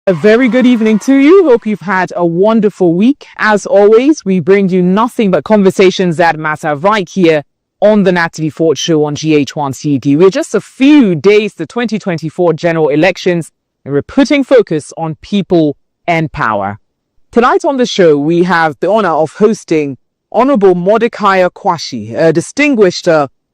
A very good evening to you. Hope you've had a wonderful week. As always, we bring you nothing but conversations that matter right here on the Natalie Fort Show on GHOne CD. We're just a few days to 2024 general elections, and we're putting focus on people and power. Tonight on the show, we have the honor of hosting Honorable Mordecai Kwashi, a distinguished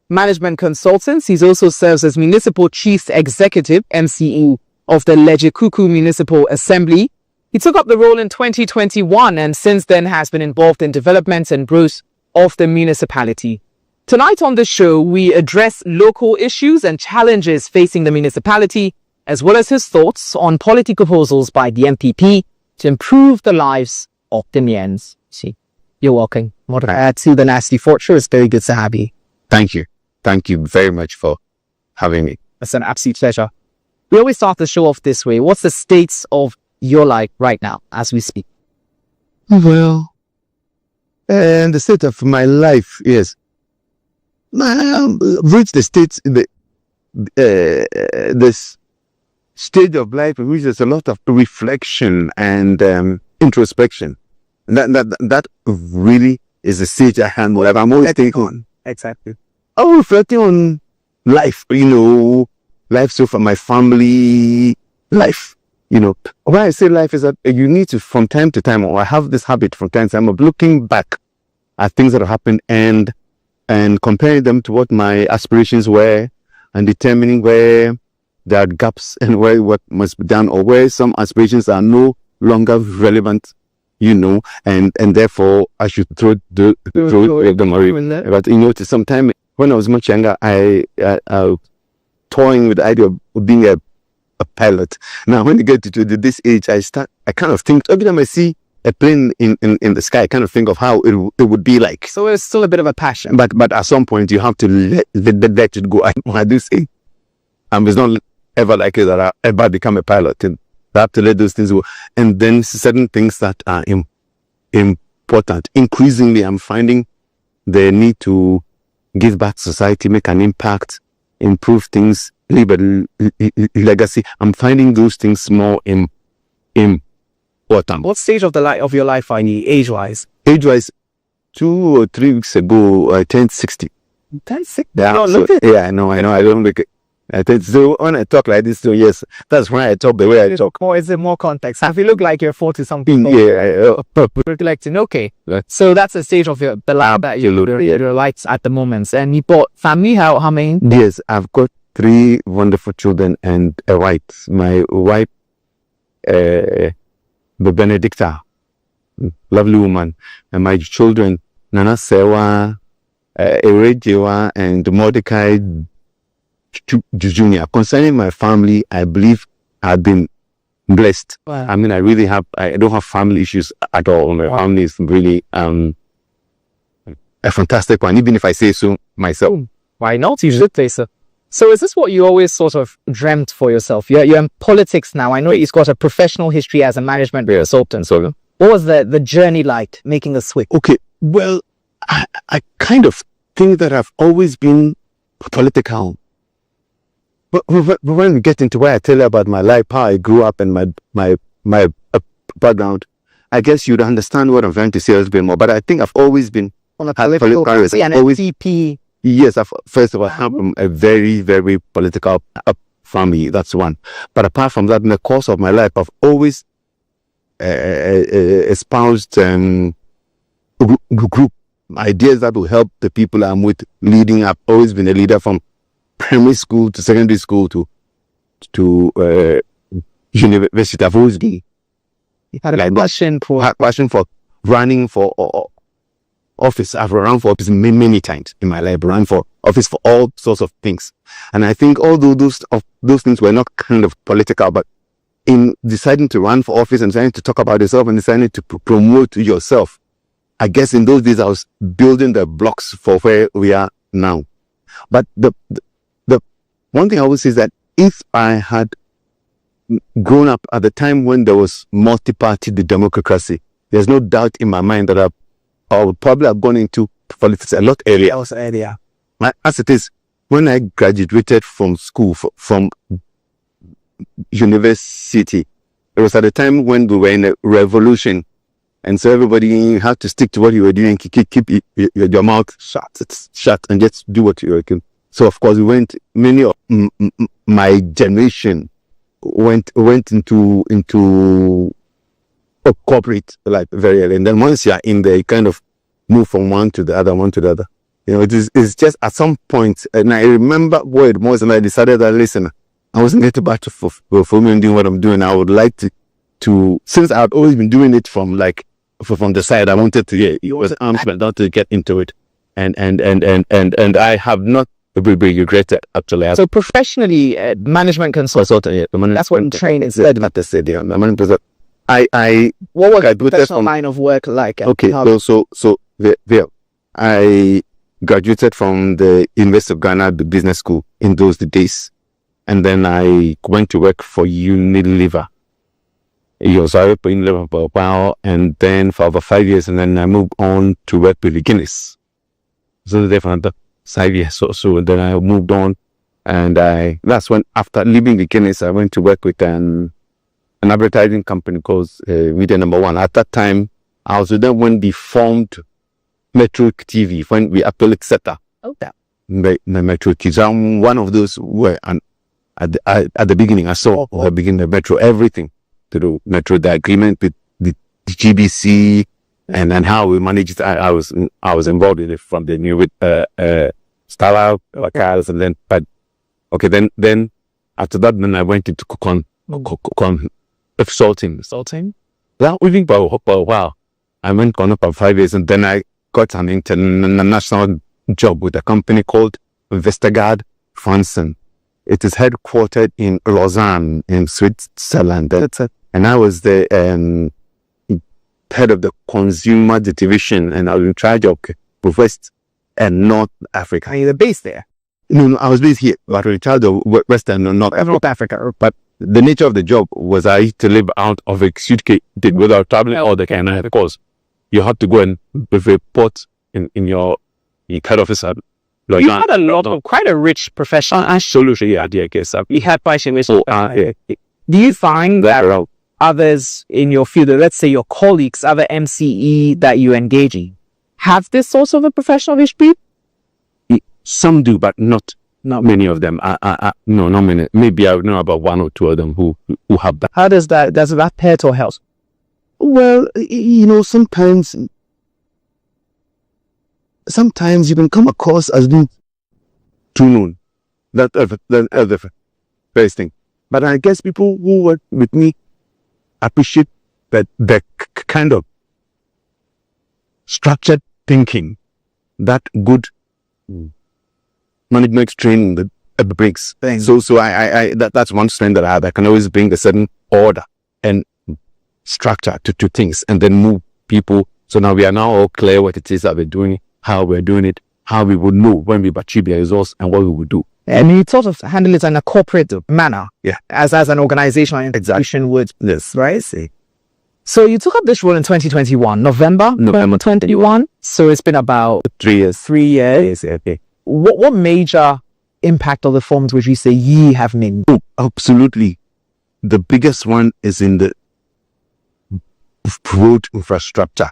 management consultant. He also serves as Municipal Chief Executive, MCE, of the Lejekuku Municipal Assembly. He took up the role in 2021 and since then has been involved in development and growth of the municipality. Tonight on the show, we address local issues and challenges facing the municipality, as well as his thoughts on policy proposals by the MPP to improve the lives of the Miens. You're welcome, Mordecai, to the Natalie Fort Show. It's very good to have you. Thank you. Thank you very much for having me. It's an absolute pleasure. We always start the show off this way. What's the state of your life right now as we speak? Well, and the state of my life is, I've reached the state, this stage of life in which there's a lot of reflection and introspection. That really is the stage I am. Whatever I'm always thinking on. Exactly. I'm reflecting on life, life so far, my family life, When I say life is that you need to, from time to time, or I have this habit from time to time of looking back at things that have happened and comparing them to what my aspirations were and determining where there are gaps and where what must be done or where some aspirations are no longer relevant, and therefore I should throw them away. But to some time when I was much younger, I toying with the idea of being a pilot. Now, when you get to this age, I kind of think, every time I see a plane in the sky, I kind of think of how it would be like. So it's still a bit of a passion. But at some point, you have to let it go. I do say, it's not ever likely that I ever become a pilot. And I have to let those things go. And then certain things that are important. Increasingly, I'm finding the need to give back to society, make an impact, improve things, leave a legacy. I'm finding those things more important. What stage of your life are you, age-wise? Age-wise, 2 or 3 weeks ago, I turned 60. That's 60? Yeah, I know. I don't look it. So when I talk like this, so yes, that's when I talk the way I talk. Is it more context? Have you look like you're 40-something? Yeah. Recollecting. Okay. So that's the stage of the life that your lights at the moment. And you bought family? How many? Yes, I've got 3 wonderful children and a wife. My wife, the Benedicta, lovely woman, and my children, Nana Sewa, Erejewa, and Mordecai Junior. Concerning my family, I believe I've been blessed. Wow. I don't have family issues at all. My family is really a fantastic one, even if I say so myself. Why not? You should say so. So is this what you always sort of dreamt for yourself? You're in politics now. I know you've got a professional history as a management consultant. So what was the journey like, making the switch? Okay, well, I kind of think that I've always been political. But when we get into where I tell you about my life, how I grew up and my background, I guess you'd understand what I'm trying to say a little bit more. But I think I've always been on a political CP. Yes, first of all, I'm a very, very political family. That's one. But apart from that, in the course of my life, I've always espoused group ideas that will help the people I'm with leading. I've always been a leader from primary school to secondary school to university. I've always been. You had a passion for running for office. I've run for office many times in my life. I ran for office for all sorts of things, and I think although those things were not kind of political, but in deciding to run for office and deciding to talk about yourself and deciding to promote yourself, I guess in those days I was building the blocks for where we are now. But the one thing I always say is that if I had grown up at the time when there was multi-party democracy, there's no doubt in my mind that I would probably have gone into politics a lot earlier. As it is, when I graduated from school, from university, It was at a time when we were in a revolution. And so everybody had to stick to what you were doing, keep your mouth shut and just do what you were doing. So of course, many of my generation went into a corporate life very early. And then once you are in there, you kind of move from one to the other. You know, it's just at some point, and I remember where it was, and I decided that, listen, I wasn't getting back to for me and doing what I'm doing. I would like to since I've always been doing it from the side, I wanted to it was not to get into it, and I have not regretted actually. So professionally, management consultant, that's what training is. What was your professional line of work like? Okay, so there, I graduated from the University of Ghana Business School in those days, and then I went to work for Unilever. So I worked for Unilever for a while, and then for over 5 years, and then I moved on to work with Guinness. So there for another 5 years or so, and then I moved on, and that's when, after leaving the Guinness, I went to work with an advertising company called Media Number One. At that time, I was with them when they formed Metro TV, when we actually set up the Metro TV. So I'm one of those where at the beginning, I saw the beginning of Metro, everything to do Metro, the agreement with the GBC, and then how we managed it. I was involved in it from the new with Stella cars, and then then after that, then I went into GHOne Salting. That even for a while. I went on for 5 years, and then I got an international job with a company called Vestergaard Fransen. It is headquartered in Lausanne, in Switzerland. And I was the head of the consumer division, and I was in charge of West and North Africa. Are you the base there? No, I was based here, but in charge of Western and North Africa. But the nature of the job was I used to live out of a suitcase without traveling all the kind of course. You had to go and report in your head office. You had a lot of quite a rich profession. Absolutely, yeah, I guess. You had quite a rich. Do you find that others in your field, let's say your colleagues, other MCE that you engage in, have this sort of a professional history? Some do, but not many of them. No, not many. Maybe I know about one or two of them who have that. How does that hurt or help? Well, sometimes you can come across as being too known. That's the first thing. But I guess people who work with me appreciate that the kind of structured thinking, that good management training that brings. So I that's one strength that I have. I can always bring a certain order and structure to things, and then move people. So now we are now all clear what it is that we're doing, how we're doing it, how we would know when we achieve a results, and what we would do. And you sort of handle it in a corporate manner, as an organization or institution would. Yes, right. So you took up this role in 2021, November 2021. So it's been about 3 years. 3 years. Yes, okay. What major impact of the forms would you say ye have made? Oh, absolutely. The biggest one is in the road infrastructure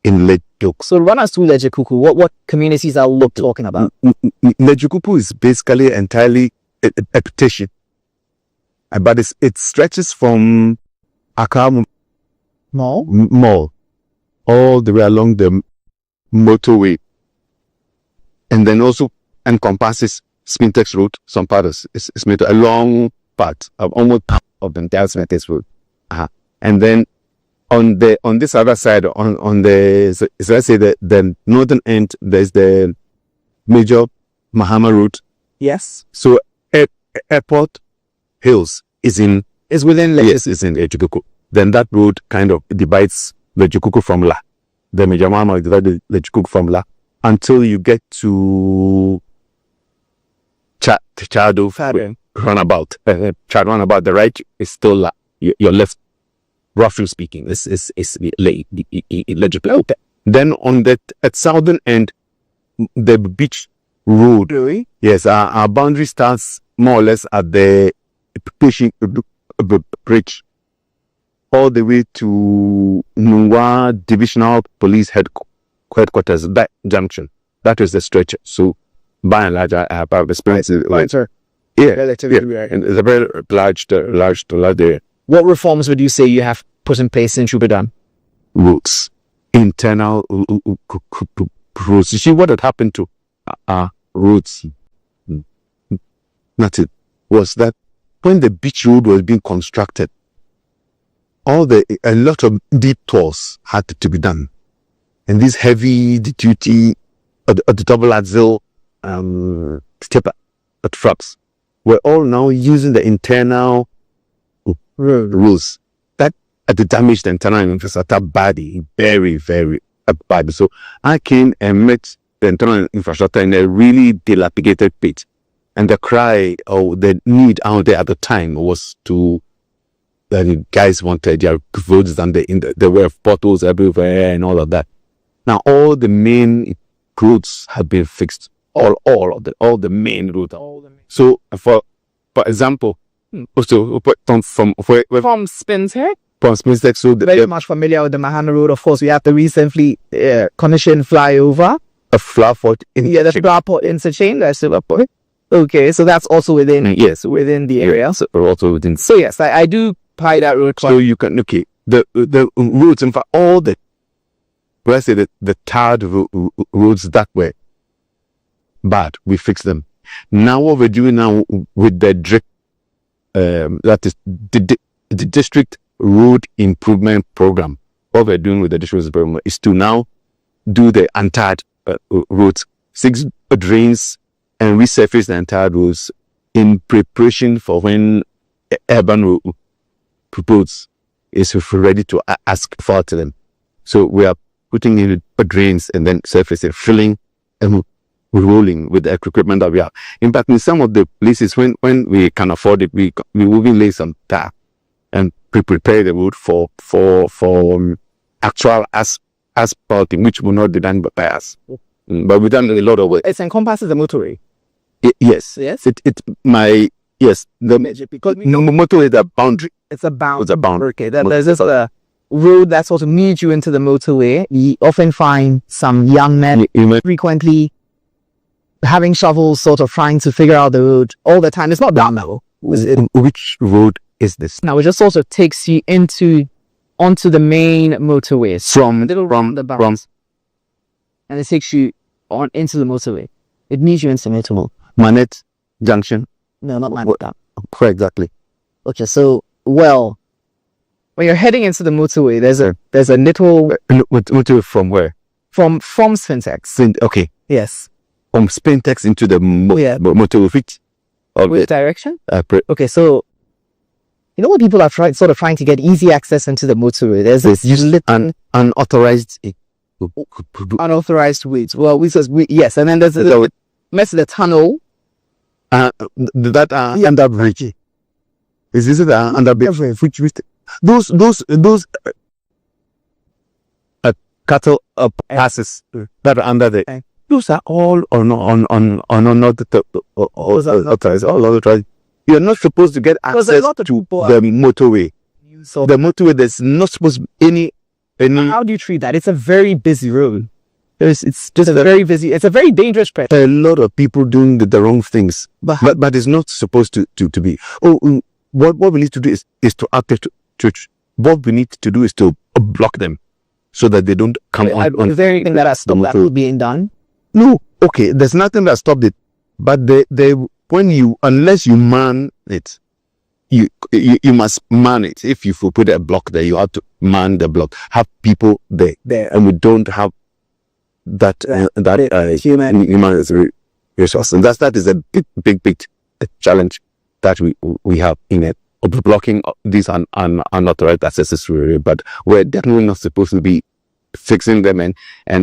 in Lejikuku. So run us through Lejikuku. What communities are we talking about? Lejikuku is basically entirely a petition, but it stretches from Accra Mall all the way along the motorway, and then also encompasses Spintex Road. Some parts it's made a long part of almost of the entire Spintex Road, and then on this other side, on the let's say the northern end, there's the major Mahama Road. Yes. So Airport Hills is within Lejikuku. Then that road kind of divides Lejikuku from La. The major Mahama divides Lejikuku from La until you get to Chado roundabout. Chado roundabout. The right is still La. Your left, roughly speaking, is Lejikuku. Okay. Then on that at southern end, the beach road. Really? Yes, our boundary starts more or less at the bridge. all the way to Nwa Divisional Police Headquarters, that junction. That is the stretch. So, by and large, I have experience. Right, sir. Yeah, Relatively yeah. rare. And it's a very large area. What reforms would you say you have put in place since you've been done? Roads, internal roads. You see what had happened to roads? Nothing. Was that when the beach road was being constructed, a lot of detours had to be done, and these heavy duty, the double axle stepper trucks were all now using the internal roads. That the damage the internal infrastructure badly, very, very bad. So I came and met the internal infrastructure in a really dilapidated pit, and the cry or the need out there at the time was to the guys wanted their roads done. There were potholes everywhere and all of that. Now all the main roads have been fixed. All the main roads. So for example, also from Spintex. From Spintex, so Very much familiar with the Mahana Road. Of course, we have the recently commissioned flyover. a Flowerport Yeah, the Flowerport interchange. That's still up. Okay, so that's also within within the area. So also within. So yes, I do pie that road. So you can the roads, in fact, all the let's say the tarred roads that were bad, we fixed them. Now what we're doing now with the that is the district road improvement program. What we're doing with the district program is to now do the untarred roads, 6 drains, and resurface the entire roads in preparation for when urban road proposed is ready to ask for to them. So we are putting in drains and then surfacing, filling and rolling with the equipment that we have. In fact, in some of the places when we can afford it, we will even lay some tar and prepare the road for actual asphalting, which will not be done by us. But we've done a lot of work. It encompasses the motorway. Yes. Yes. Yes. The motorway is a boundary. It's a boundary. It's a boundary. Okay. There's this road that sort of leads you into the motorway. You often find some young men frequently having shovels, sort of trying to figure out the road all the time. It's not that now. Which road is this? Now it just sort of takes you onto the main motorways From and it takes you on into the motorway. It needs you into the motorway. Manette Junction. No, not like that. Where exactly? Okay, so when you're heading into the motorway, there's a little Motorway from where? from Spintex. Okay. Yes. From Spintex into the motorway. Which direction? Okay. Okay, so you know when people are trying to get easy access into the motorway, there's this unauthorized unauthorized ways. Well, yes, and then there's the tunnel. Under bridge. Is this the under bridge? Which those cattle passes that are under the. Those are all not authorized. All authorized. You're not supposed to get access to the motorway. So the motorway, there's not supposed to be any. How do you treat that? It's a very busy road. It's just very busy. It's a very dangerous place. A lot of people doing the wrong things, but it's not supposed to be. What we need to do is to act to what we need to do is to block them so that they don't come on. Is there anything that has stopped that being done? No. Okay, there's nothing that stopped it, but unless you man it, you must man it. If you put a block there, you have to man the block. Have people there, and we don't have that human resource, and that is a big challenge that we have in it of blocking these unauthorized accesses. But we're definitely not supposed to be fixing them and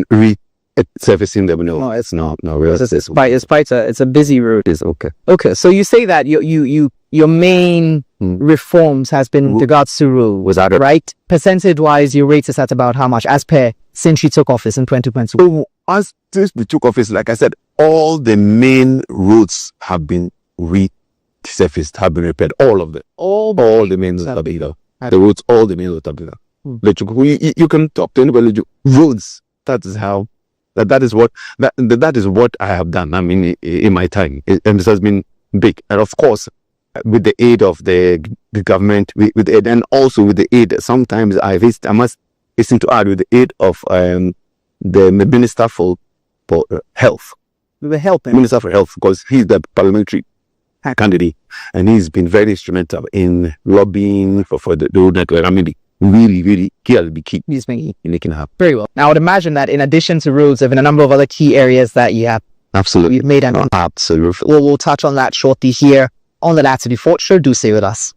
resurfacing them. No, it's not. No, really. It's a busy road. It's okay. Okay, so you say that your main reforms has been with regards to road, Was that right? Percentage wise, your rate is at about how much as per since you took office in 2020? So as since we took office, like I said, all the main roads have been resurfaced, have been repaired. All of them. All the main roads have been. The roads, all the main roads have been you can talk to anybody. Roads. That is how. That is what I have done. I mean, in my time, and this has been big. And of course, with the aid of the government, with aid, and also with the aid. Sometimes I must hasten to add, with the aid of the Minister for Health. The health Minister for Health, because he's the parliamentary candidate, and he's been very instrumental in lobbying for the road network. I mean, really he'll be key in making it happen. Very well. Now, I would imagine that in addition to roads, there have been a number of other key areas that you have Absolutely made an absolutely. Well, we'll touch on that shortly here on the Natalie Fort Show. Do stay with us.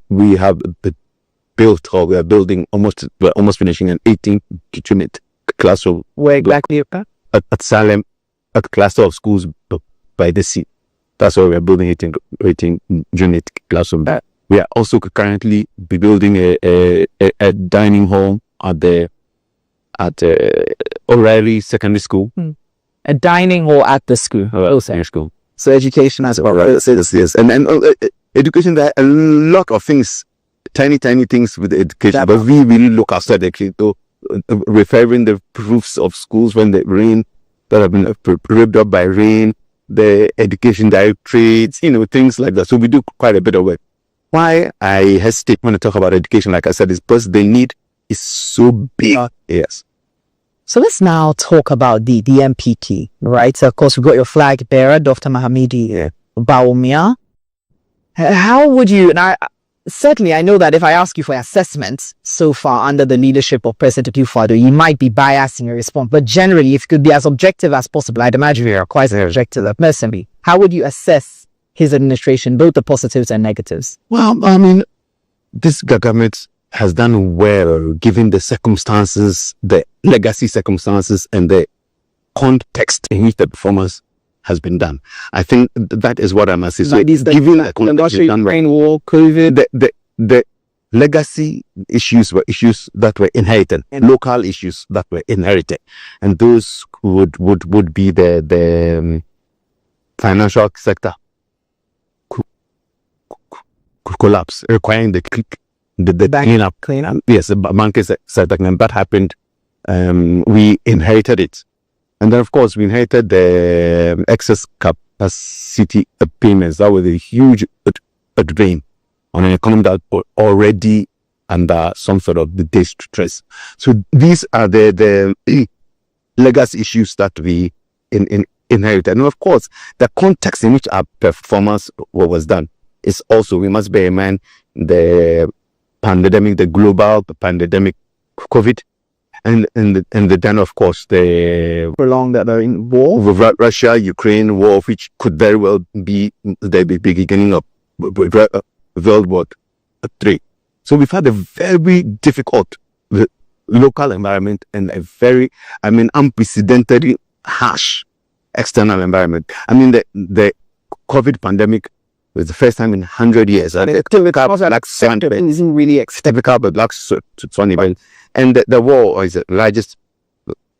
we have built, or we are building we're almost finishing an 18 unit classroom. Where exactly? At Salem, at cluster of schools by the sea. That's why we are building 18 unit classroom. We are also currently building a dining hall at O'Reilly Secondary School. A dining hall at the school. Secondary school. So education as well, right? Yes. And education, there are a lot of things, tiny things with education, but we really look outside the education. So, referring the roofs of schools when they rain, that have been ripped up by rain, the education directorates, things like that. So we do quite a bit of work. Why I hesitate when I talk about education, like I said, is because the need is so big. Yes. So let's now talk about the MPT, right? So of course, we've got your flag bearer, Dr. Mahamidi Bawumia. How would you, and I know that if I ask you for assessments so far under the leadership of President Akufo-Addo, you might be biasing your response, but generally, if you could be as objective as possible, I'd imagine you're quite an objective personally. How would you assess his administration, both the positives and negatives? Well, this government has done well given the circumstances, the legacy circumstances, and the context in which the performance has been done. I think that is what I must say. So given the context, Ukraine war, COVID, the legacy issues were issues that were inherited, and local issues that were inherited, and those would be the financial sector collapse, requiring the cleanup. Yes, the banking sector, and that happened. We inherited it, and then of course we inherited the excess capacity payments. That was a huge drain on an economy that was already under some sort of distress. So these are the legacy issues that we inherited, and of course the context in which our performance was done is also, we must bear in mind the pandemic, the global pandemic, COVID, and then of course the prolonged war, Russia, Ukraine war, which could very well be the beginning of World War III. So we've had a very difficult local environment and a very, unprecedentedly harsh external environment. The COVID pandemic was the first time in 100 years. And it isn't really typical, but like 20. And the war is the largest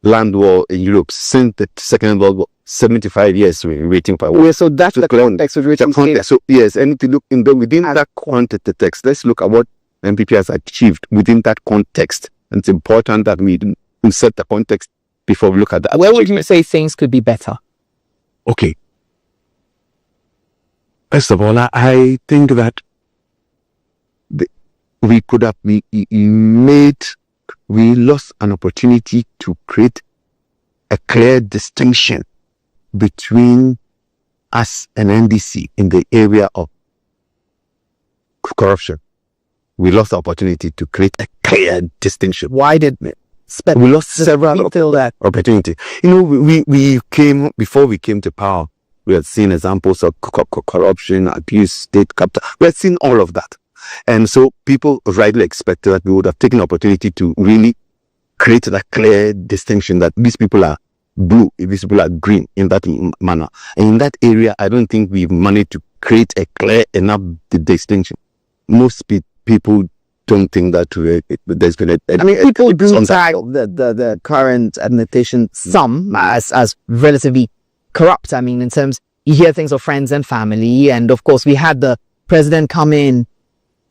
land war in Europe since the Second World War. 75 years we're waiting for. Yeah, so that's the context of which I'm saying. So yes, and to look within that context, let's look at what MPP has achieved within that context. And it's important that we set the context before we look at that. Where would you say things could be better? Okay. First of all, I think that we lost an opportunity to create a clear distinction between us and NDC in the area of corruption. We lost the opportunity to create a clear distinction. Why did we lost several opportunities? We came, before we came to power, we had seen examples of corruption, abuse, state capital. We had seen all of that. And so people rightly expected that we would have taken opportunity to really create that clear distinction that these people are blue, these people are green in that manner. And in that area, I don't think we've managed to create a clear enough distinction. Most people don't think that there's been people do tag the current administration some as relatively corrupt. In terms, you hear things of friends and family, and of course we had the president come in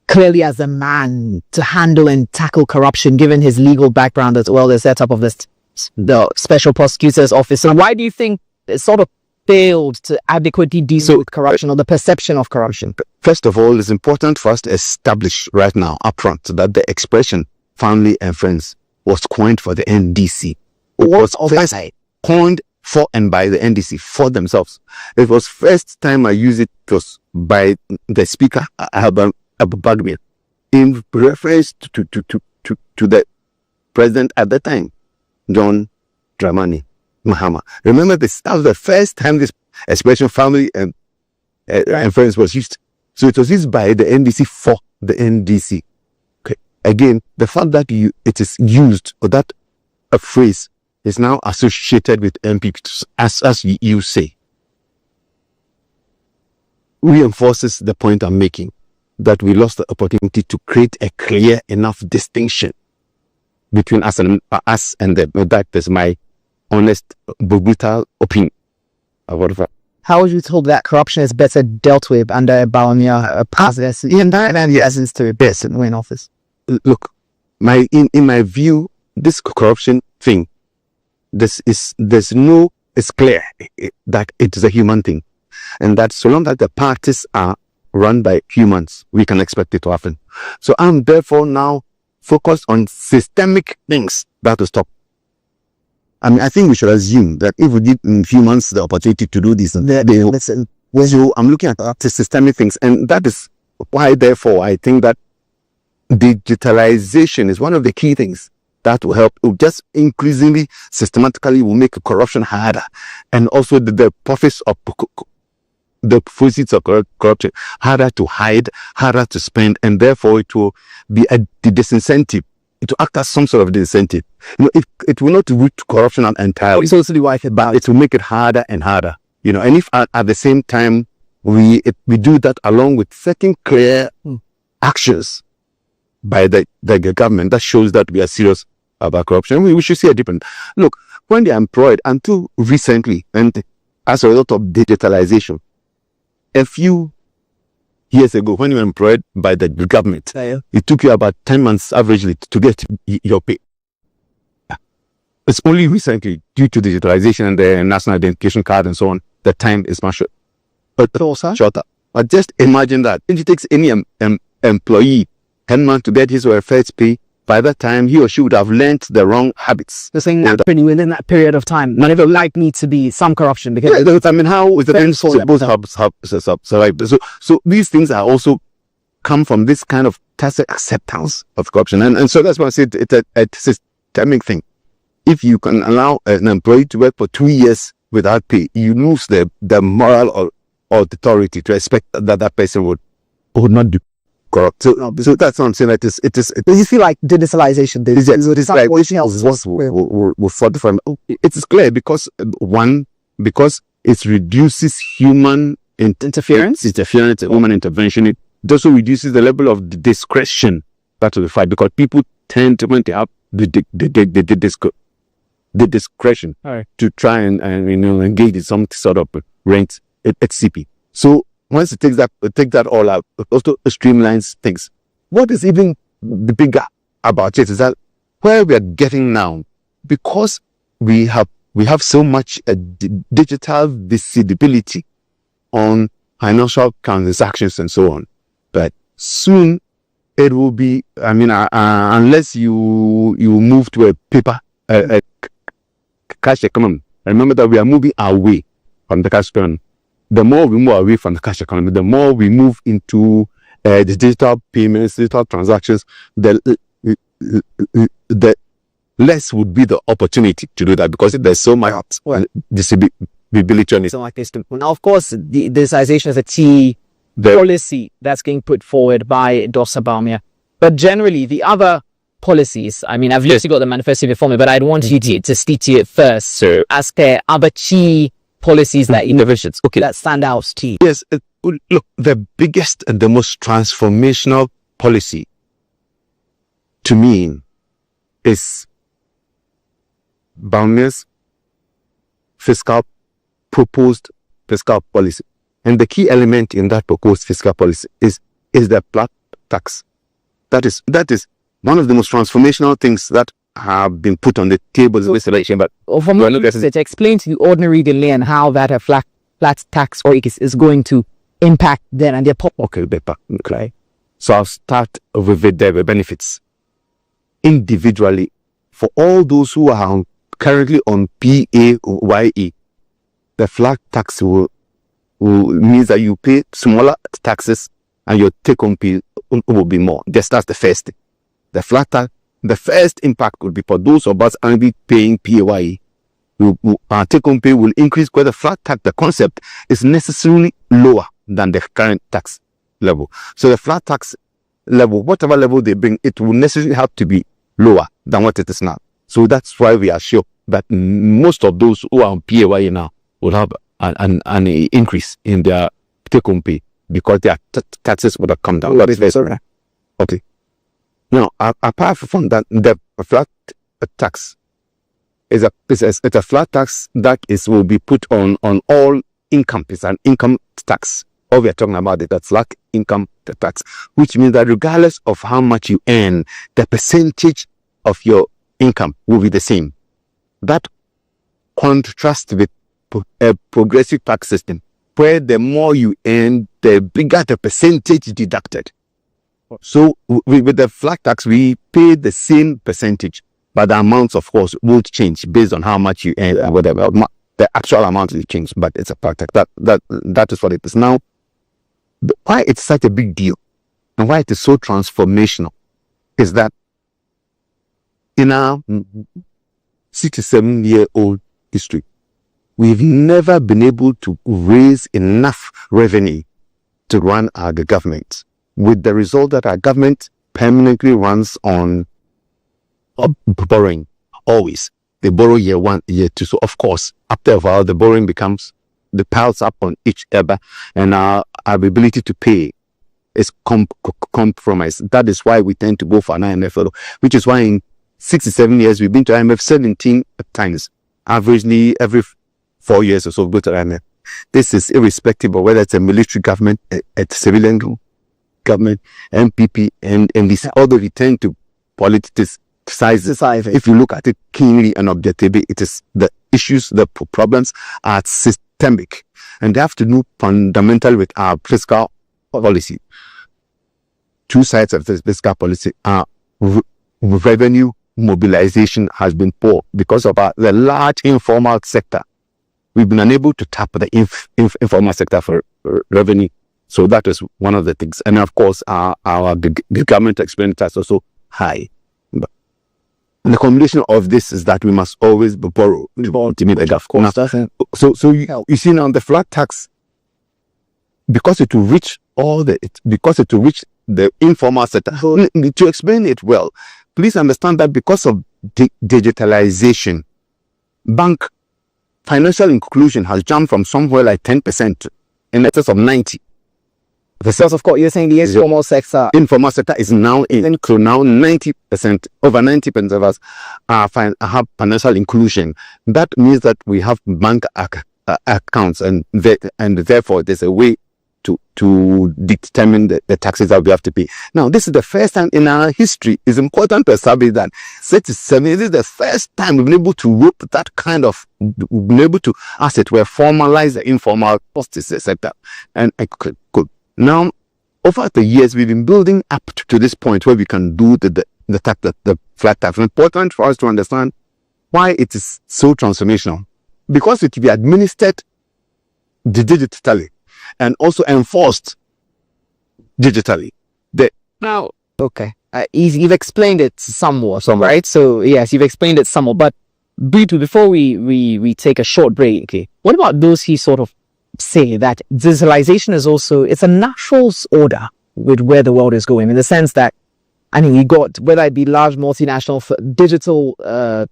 clearly as a man to handle and tackle corruption, given his legal background as well as setup of the special prosecutor's office. So why do you think it sort of failed to adequately deal with corruption, or the perception of corruption? First of all, it's important for us to establish right now upfront that the expression family and friends was coined for the NDC. It was coined for and by the NDC for themselves. It was first time I used it was by the speaker, Albert Bagwin, in reference to the president at the time, John Dramani Mahama. Remember this? That was the first time this expression family and friends was used. So it was used by the NDC for the NDC. Okay. Again, the fact that it is used, or that a phrase is now associated with MPs, as you say, reinforces the point I'm making, that we lost the opportunity to create a clear enough distinction between us and them. That is my honest, brutal opinion. How would you told that corruption is better dealt with under Bawumia process in that essence to a best in office? Look, in my view, this corruption thing, it's clear that it is a human thing, and that so long that the parties are run by humans, we can expect it to happen. So I'm therefore now focused on systemic things that will stop. I mean, I think we should assume that if we give humans the opportunity to do this, so I'm looking at the systemic things, and that is why, therefore, I think that digitalization is one of the key things that will help. It will just increasingly, systematically, will make corruption harder, and also the profits of the proceeds of corruption harder to hide, harder to spend, and therefore it will be a disincentive. It will act as some sort of disincentive. It will not root corruption out entirely. So the wife about it will make it harder and harder. And if at the same time we do that along with certain clear actions by the government that shows that we are serious about corruption, we should see a different look. When they are employed, until recently, and as a result of digitalization, a few years ago, when you were employed by the government, it took you about 10 months averagely to get your pay. It's only recently, due to digitalization and the national identification card and so on, the time is much shorter. But just imagine that. If it takes any employee 10 months to get his or her first pay, by that time he or she would have learnt the wrong habits. You're saying that within that period of time, none of it likely to be some corruption. Because I mean, how is the thing supposed to so these things are also come from this kind of tacit acceptance of corruption, and so that's why I said it's a systemic thing. If you can allow an employee to work for 2 years without pay, you lose the moral or authority to expect that person would not do corrupt. So that's what I'm saying. That it is. You feel like digitalization It's clear because it reduces human interference, human intervention. It also reduces the level of discretion that will be fight, because people tend to, when they have the discretion to try and engage in some sort of rent HCP. So once it takes that all out, it also streamlines things. What is even the bigger about it is that where we are getting now, because we have so much digital visibility on financial transactions and so on, but soon it will be, unless you move to a paper, a cash economy. Remember that we are moving away from the cash economy. The more we move away from the cash economy, the more we move into the digital payments, digital transactions, the less would be the opportunity to do that, because there's so much visibility on it. So like this. Now, of course, the digitalization is a key policy that's getting put forward by Dr. Bawumia. But generally, the other policies, I've just got the manifesto before me, but I'd want you to speak to it first. So, as there other key policies that innovations, that stand out to you? Yes, look, the biggest and the most transformational policy to me is Bawumia's proposed fiscal policy. And the key element in that proposed fiscal policy is the flat tax. That is one of the most transformational things that have been put on the table in this election. But from to explain to the ordinary Ghanaian how that a flat tax is going to impact them and their Okay. So I'll start with the benefits. Individually, for all those who are currently on PAYE, the flat tax will means that you pay smaller taxes and your take-home pay will be more. That's the first thing. The flat tax, the first impact would be for those of us only paying PAYE. Our take-home pay will increase because the flat tax, the concept, is necessarily lower than the current tax. level. So the flat tax level, whatever level they bring, it will necessarily have to be lower than what it is now. So that's why we are sure that most of those who are on PAYE now will have an increase in their take-home pay because their taxes would have come down. That is very sorry. Okay. Now, apart from that, the flat tax is a flat tax that will be put on all income. It's an income tax. All we are talking about is that flat income tax, which means that regardless of how much you earn, the percentage of your income will be the same. That contrasts with a progressive tax system, where the more you earn, the bigger the percentage deducted. So with the flat tax, we pay the same percentage, but the amounts, of course, will change based on how much you earn, whatever. The actual amount will change, but it's a flat tax. That is what it is. Now, why it's such a big deal and why it is so transformational is that in our 67-year-old history, we've never been able to raise enough revenue to run our government, with the result that our government permanently runs on borrowing. Always. They borrow year one, year two. So, of course, after a while, the borrowing the piles up on each other, and our ability to pay is compromised. That is why we tend to go for an IMF, which is why in 67 years, we've been to IMF 17 times. Averagely, every 4 years or so, we go to IMF. This is irrespective of whether it's a military government, a civilian government, MPP, and NDC. Although we tend to politicize it, if you look at it keenly and objectively, it is the issues, the problems are systemic, and they have to do fundamentally with our fiscal policy. Two sides of this fiscal policy are revenue mobilization has been poor because of the large informal sector. We've been unable to tap the informal sector for revenue. So that is one of the things. And of course, our government expenditure is also high. But the combination of this is that we must always borrow to meet the gap. So you see now the flat tax, because it will reach the informal sector. To explain it well, please understand that because of digitalization, bank financial inclusion has jumped from somewhere like 10% in excess of 90%. Because of course, you're saying the informal sector. Informal sector is now in. So now 90%, over 90% of us have financial inclusion. That means that we have bank accounts, and therefore there's a way to determine the taxes that we have to pay. Now, this is the first time in our history. It's important to establish that 67 this is the first time we've been able to rope that kind of, we've been able to, as it were, formalize the informal justice sector. And good. Now, over the years, we've been building up to this point where we can do the flat tax. It's important for us to understand why it is so transformational. Because it will be administered digitally and also enforced digitally. You've explained it somewhat, right? So yes, you've explained it somewhat. But briefly, before we take a short break, okay, what about those who sort of say that digitalization is also, it's a natural order with where the world is going, in the sense that, I mean, we got, whether it be large multinational digital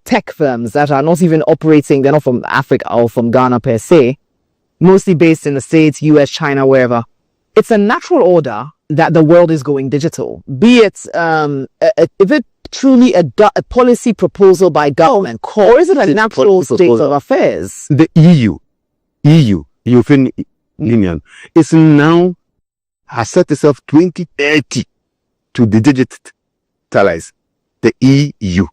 tech firms that are not even operating, they're not from Africa or from Ghana per se, mostly based in the States, US, China, wherever. It's a natural order that the world is going digital. Be it, if it truly a policy proposal by government, or is it a natural state of affairs? The European Union, is now has set itself 2030 to digitalize. The EU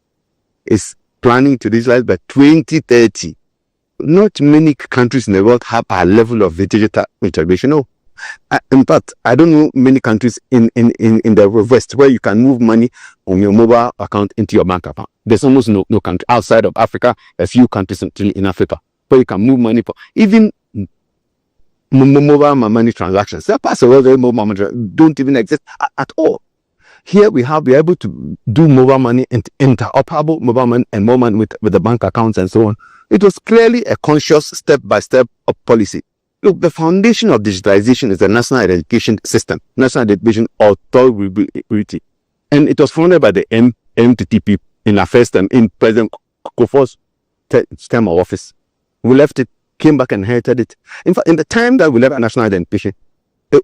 is planning to digitalize by 2030. Not many countries in the world have a level of digital integration. No. In fact, I don't know many countries in the West where you can move money on your mobile account into your bank account. There's almost no country outside of Africa, a few countries in Africa, where you can move money for even mobile money transactions. That parts of the world where mobile money don't even exist at all. Here we are able to do mobile money and interoperable mobile money and mobile money with the bank accounts and so on. It was clearly a conscious step-by-step of policy. Look, the foundation of digitalization is the National Education System, National Education Authority. And it was founded by the MTTP in our first term, in President Kofo's term of office. We left it, came back and inherited it. In fact, in the time that we left National Education,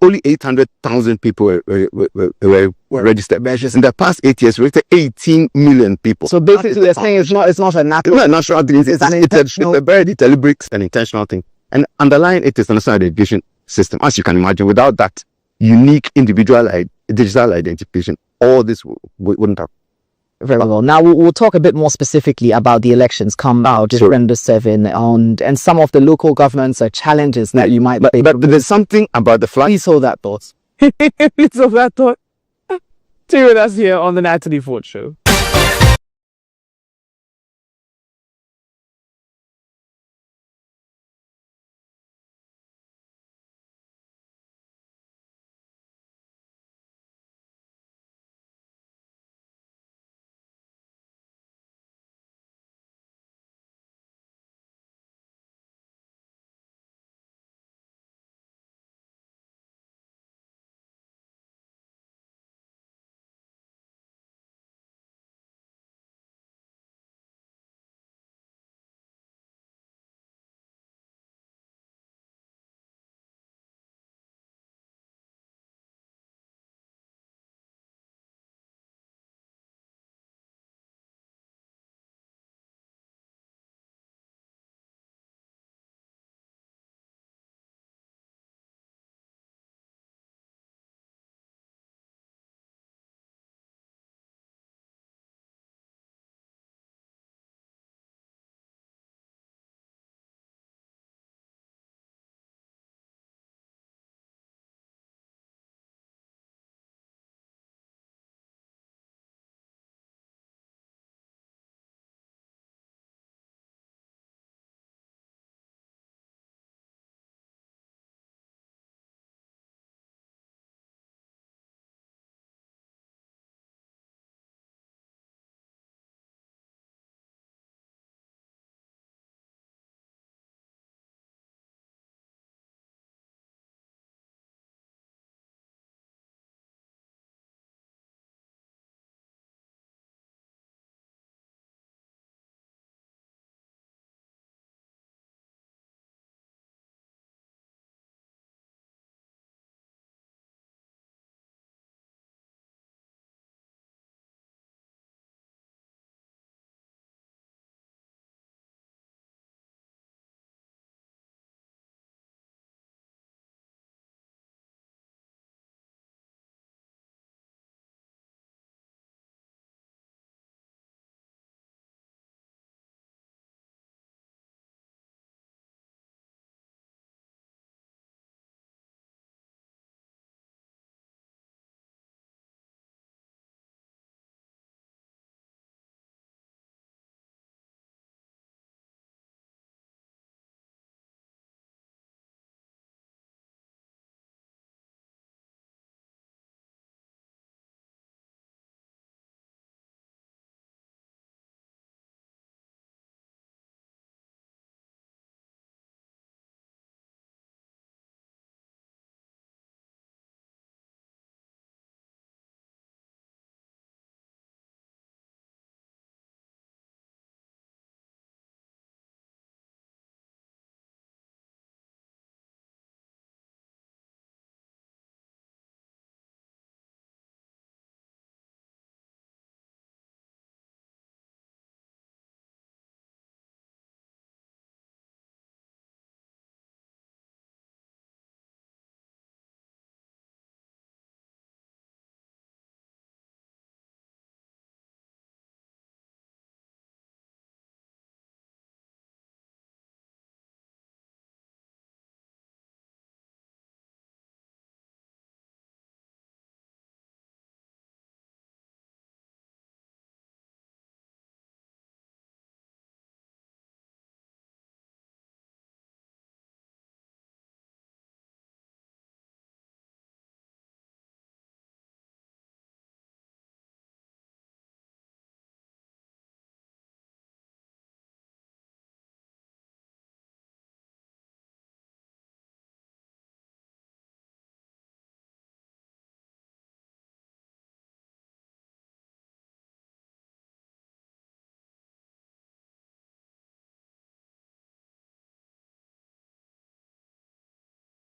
only 800,000 people were registered. In the past 8 years, we registered 18 million people. So basically, they're saying it's not a natural. It's not a natural thing. It's a very deliberate and intentional thing. And underlying it is the national education system. As you can imagine, without that unique individual digital identification, all this wouldn't have. Very well. Now we'll talk a bit more specifically about the elections come out, referendum 7, and some of the local governments challenges that you might. But there's something about the flag. Please hold that thought. Please hold that thought. Stay with us here on the Natalie Ford Show.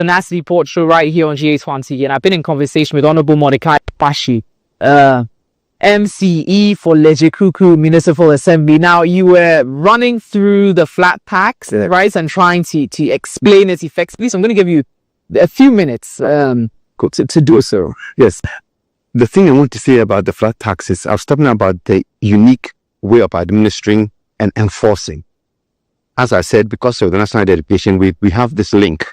The Natalie Port Show right here on GHOne TV, and I've been in conversation with Honorable Mordecai Pashi, MCE for Lejikuku Municipal Assembly. Now, you were running through the flat tax, right, and trying to explain its effectively. So I'm going to give you a few minutes to do so. Yes. The thing I want to say about the flat tax is I was talking about the unique way of administering and enforcing. As I said, because of the national identification, we have this link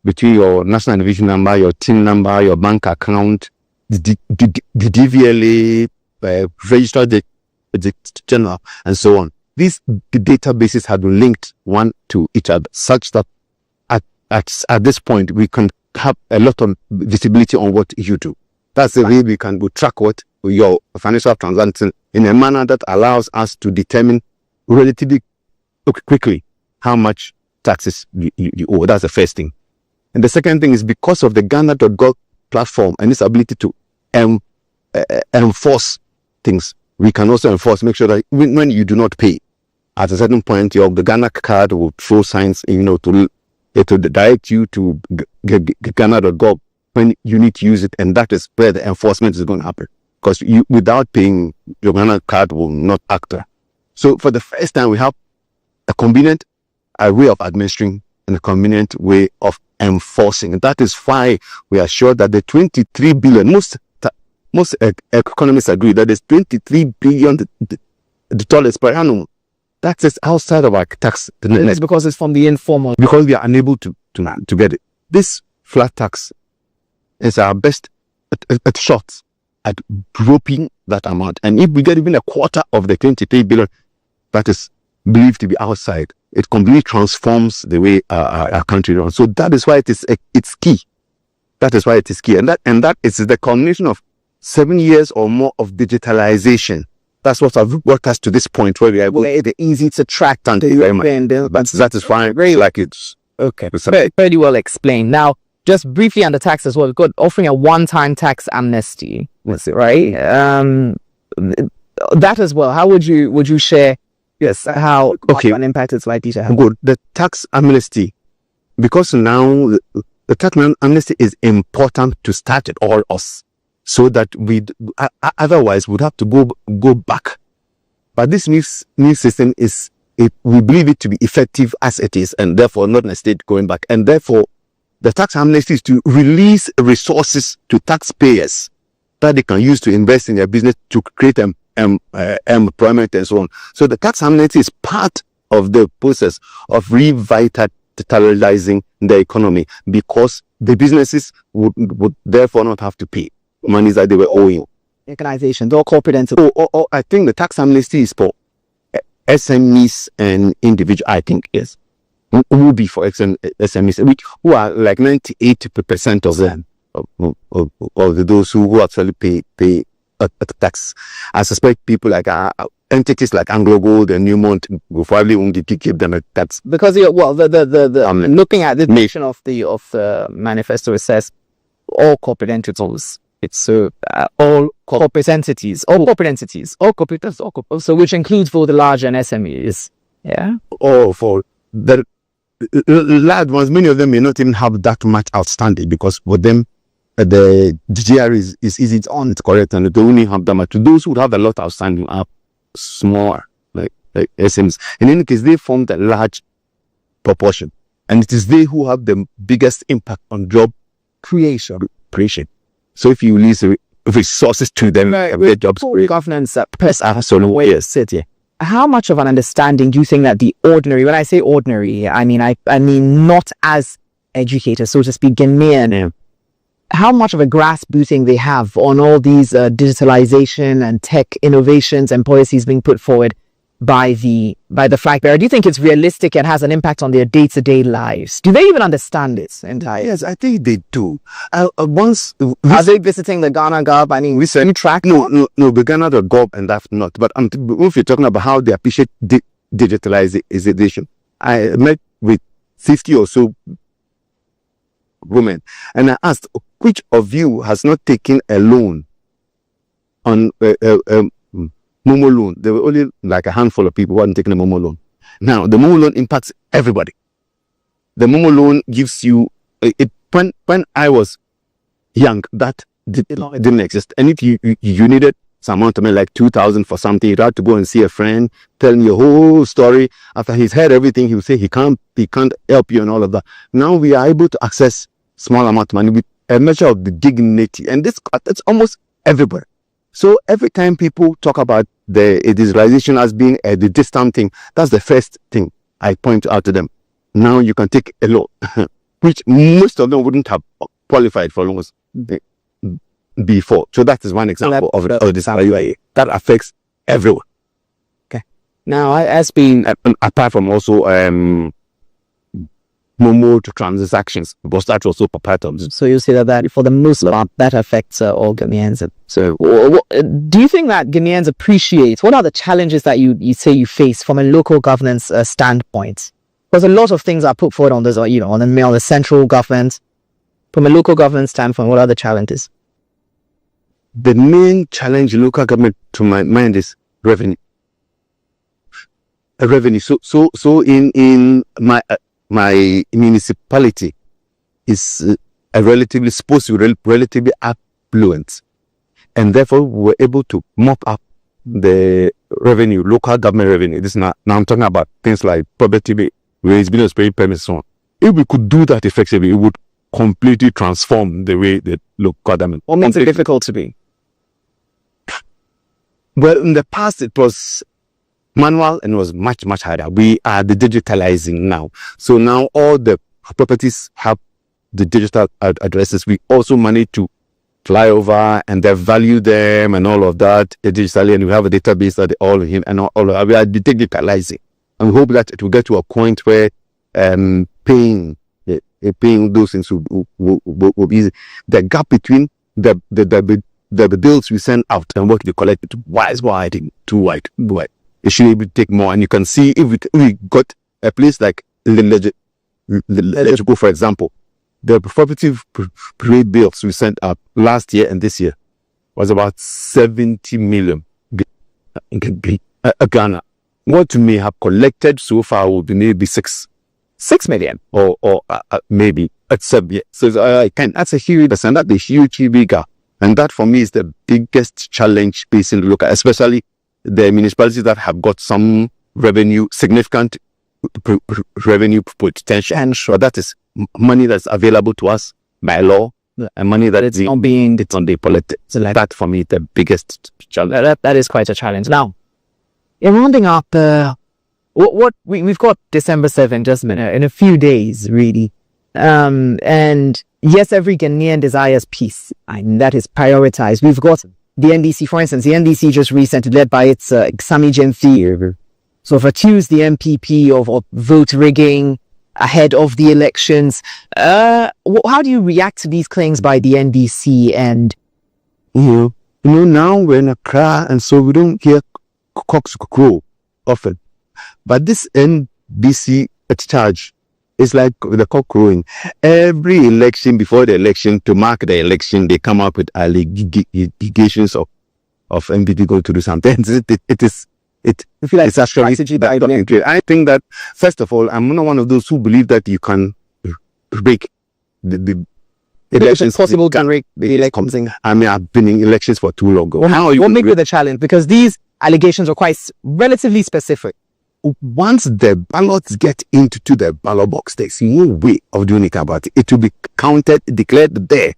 between your national identification number, your TIN number, your bank account, the DVLA, registered the general, and so on. These databases have been linked one to each other, such that at this point we can have a lot of visibility on what you do. That's the way we can track what your financial transaction in a manner that allows us to determine relatively quickly how much taxes you owe. That's the first thing. And the second thing is because of the Ghana.gov platform and its ability to enforce things, we can also enforce, make sure that when you do not pay, at a certain point, the Ghana card will throw signs, to direct you to Ghana.gov when you need to use it, and that is where the enforcement is going to happen. Because without paying, your Ghana card will not act. So for the first time, we have a convenient way of administering and a convenient way of enforcing. And that is why we are sure that the 23 billion, most economists agree that there's 23 billion dollars per annum. That is outside of our tax. It's because it's from the informal. Because we are unable to get it. This flat tax is our best at shots at groping that amount. And if we get even a quarter of the 23 billion that is believed to be outside, it completely transforms the way our country runs. So that is why it's key. That is why it is key. And that is the culmination of 7 years or more of digitalization. That's what have brought us to this point where we are able to easy to track. Thank you very much. But that is fine. Very like it's okay. Very well explained. Now, just briefly on the tax as well, we've got offering a one-time tax amnesty. Was it right? That as well. How would you share? Yes. How an impact it's likely to have? Good. The tax amnesty, because now the tax amnesty is important to start it all us, so that we otherwise would have to go back. But this new system we believe it to be effective as it is, and therefore not necessarily going back. And therefore, the tax amnesty is to release resources to taxpayers that they can use to invest in their business, to create employment and so on. So the tax amnesty is part of the process of revitalizing the economy, because the businesses would therefore not have to pay money that they were owing. Organizations or corporate entities. I think the tax amnesty is for SMEs and individuals. I think yes, will be for SMEs, who are like 98% of them, of those who actually pay a tax. I suspect people like entities like Anglo Gold and Newmont will probably only give them a tax. Because looking at the definition of the manifesto, it says all corporate entities. It's all corporate entities, so which includes for the large and SMEs. Yeah. Oh, for the large ones, many of them may not even have that much outstanding, because for them the GR is easy, it's correct, and they only have that much. Those who have a lot outstanding are smaller, like SMEs. In any case, they form the large proportion, and it is they who have the biggest impact on job creation. So if you release resources to them, their jobs governance how much of an understanding do you think that the ordinary, when I say ordinary, I mean not as educated, so to speak, Ghanaian, how much of a grasp do you think they have on all these digitalization and tech innovations and policies being put forward by the flag bearer? Do you think it's realistic and has an impact on their day-to-day lives? Do they even understand it entirely? Yes, I think they do. Are they visiting the Ghana Gov? I mean, we certainly track. No, the Ghana Gov and that's not. But if you're talking about how they appreciate digitalization, I met with 50 or so women, and I asked, which of you has not taken a loan on Momo loan? There were only like a handful of people who hadn't taken a Momo loan. Now, the Momo loan impacts everybody. The Momo loan gives you, it when I was young, that didn't exist. And if you needed some amount of money, like 2,000 for something, you'd have to go and see a friend, tell me a whole story. After he's heard everything, he'll say he can't help you and all of that. Now we are able to access small amount of money with a measure of the dignity, and that's almost everywhere. So every time people talk about the digitalization as being the distant thing, that's the first thing I point out to them. Now you can take a loan, which most of them wouldn't have qualified for loans before. So that is one example of this UIA that affects everyone. Okay. Now, as being apart from also Momo transactions, because that's also part of it. So you say that for the most part, that affects all Ghanaians. So do you think that Ghanaians appreciate, what are the challenges that you say you face from a local governance standpoint? Because a lot of things are put forward on this, on the central government. From a local government standpoint, what are the challenges? The main challenge in local government, to my mind, is revenue. Revenue. So in my municipality is supposed to be relatively affluent, and therefore we were able to mop up the revenue, local government revenue. Now I'm talking about things like property rates, business paying permits, so on. If we could do that effectively, it would completely transform the way the local government. What makes it difficult to be? Well, in the past it was manual and it was much harder. We are digitalizing now. So now all the properties have the digital addresses. We also manage to fly over and they value them and all of that digitally, and we have a database that they all in and all of that. We are digitalizing, and we hope that it will get to a point where paying those things will be easy. The gap between the bills we send out and what we collect is widening, too wide. It should be able to take more. And you can see if we got a place like Legico, for example, the property rate bills we sent out last year and this year was about 70 million Ghana. What we may have collected so far would be maybe 6 million or maybe at 7 years. So that's a huge percent. That's a huge figure. And that for me is the biggest challenge facing the local, especially the municipalities that have got some revenue, significant revenue potential. And sure, that is money that's available to us by law, and money that is not being collected. So that for me, the biggest challenge. That is quite a challenge. Now, in rounding up, we've got December 7th just in a few days, really. And yes, every Ghanaian desires peace, and that is prioritized. We've got the NDC, for instance. The NDC just recently, led by its Sami Jemfi, sort of accused the MPP of vote rigging ahead of the elections. How do you react to these claims by the NDC? And now we're in Accra, and so we don't hear cocks crow often. But this NDC at charge is like the cock crowing. Every election, before the election, to mark the election, they come up with allegations of MPP going to do something. I feel like it's actually strategy that I think that, first of all, I'm not one of those who believe that you can break the elections. It's possible to break the elections. I mean, I've been in elections for too long. What makes it a challenge? Because these allegations are quite relatively specific. Once the ballots get into the ballot box, there's no way of doing it about it. It will be counted, declared there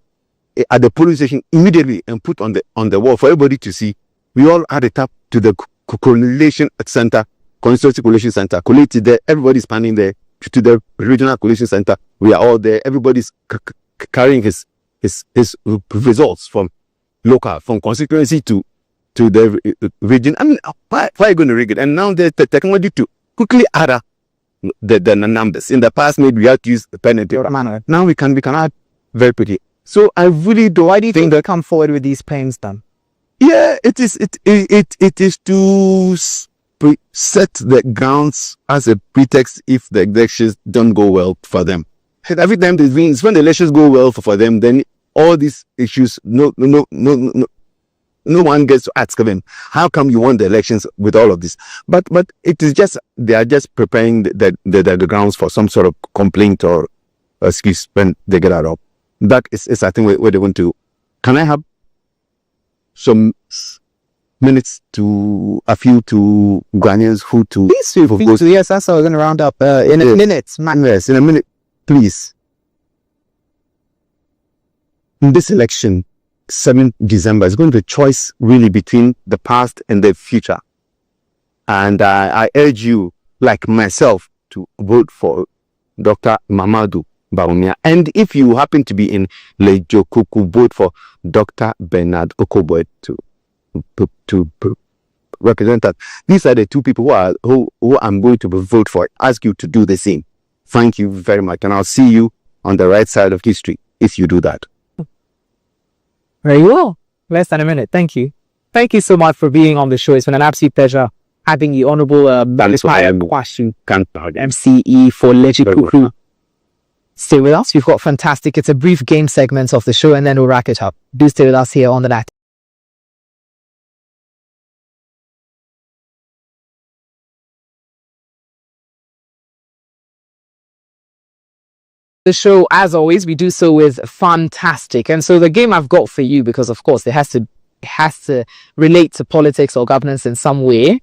at the polling station immediately, and put on the wall for everybody to see. We all had it up to the collation center, constituency collation center, collated there. Everybody's standing there to the regional collation center. We are all there. Everybody's carrying his results from constituency to the region. I mean, why are you going to rig it? And now there's the technology to quickly add up the numbers. In the past, maybe we had to use the pen and paper. Now we can add very quickly. So I really do. Why do you think they come forward with these claims then? Yeah, it is to set the grounds as a pretext if the elections don't go well for them. Every time when the elections go well for them, then all these issues, no one gets to ask them, how come you won the elections with all of this? But it is just, they are just preparing the grounds for some sort of complaint or excuse when they get out of. That is I think where they want to. Can I have some minutes to a few to Ghanaians who to Please feel free to. Yes, that's how we're going to round up in a minute. Yes, in a minute, please. In this election, 7th December, is going to be a choice really between the past and the future. And I urge you, like myself, to vote for Dr. Mamadou Bawumia. And if you happen to be in Lejokuku, vote for Dr. Bernard Okoboy to represent us. These are the two people who I'm going to vote for. I ask you to do the same. Thank you very much. And I'll see you on the right side of history if you do that. Very well. Less than a minute. Thank you. Thank you so much for being on the show. It's been an absolute pleasure having you, Honorable Kwashu, MCE for Legikuku. Stay with us. We've got fantastic. It's a brief game segment of the show and then we'll wrap it up. Do stay with us here on the Nat. The show, as always, we do so with fantastic. And so the game I've got for you, because of course it has to relate to politics or governance in some way.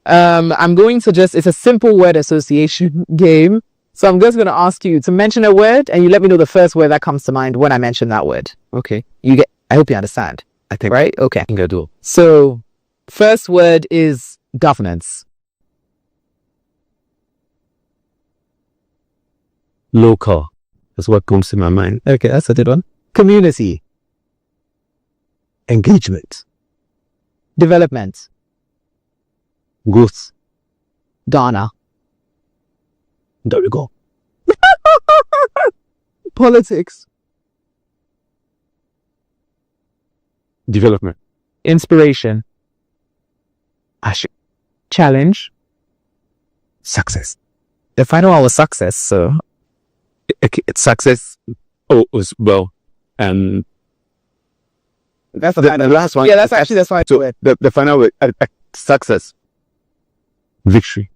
I'm going to it's a simple word association game. So I'm just going to ask you to mention a word and you let me know the first word that comes to mind when I mention that word. Okay. I hope you understand. I think. Right? Okay. I think I do. So first word is governance. Local. That's what comes to my mind. Okay, that's a good one. Community. Engagement. Development. Growth. Ghana. There we go. Politics. Development. Inspiration. Passion. Challenge. Success. The final one was success, so It's success. Oh, as well. And that's the last one. Yeah, that's why. So the final word, success. Victory.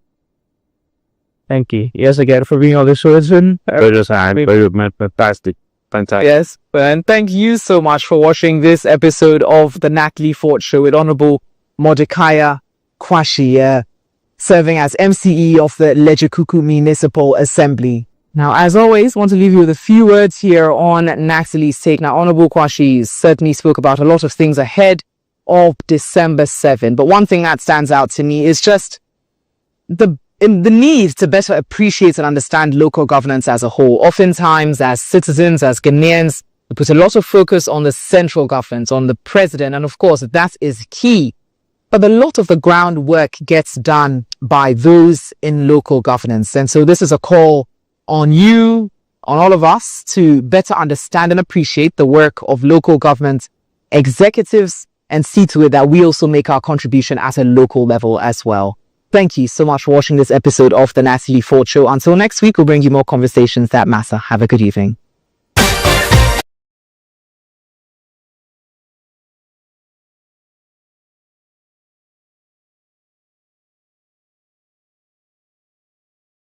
Thank you. Yes, again for being on the show. It's been fantastic. Fantastic. Yes, and thank you so much for watching this episode of the Natalie Fort Show with Honorable Mordecai Kwashi, serving as MCE of the Legikuku Municipal Assembly. Now, as always, want to leave you with a few words here on Natalie's take. Now, Honorable Kwashi certainly spoke about a lot of things ahead of December 7. But one thing that stands out to me is just the need to better appreciate and understand local governance as a whole. Oftentimes, as citizens, as Ghanaians, we put a lot of focus on the central government, on the president, and of course, that is key. But a lot of the groundwork gets done by those in local governance. And so this is a call on you, on all of us, to better understand and appreciate the work of local government executives and see to it that we also make our contribution at a local level as well. Thank you so much for watching this episode of the Natalie Fort Show. Until next week, we'll bring you more conversations that matter. Have a good evening.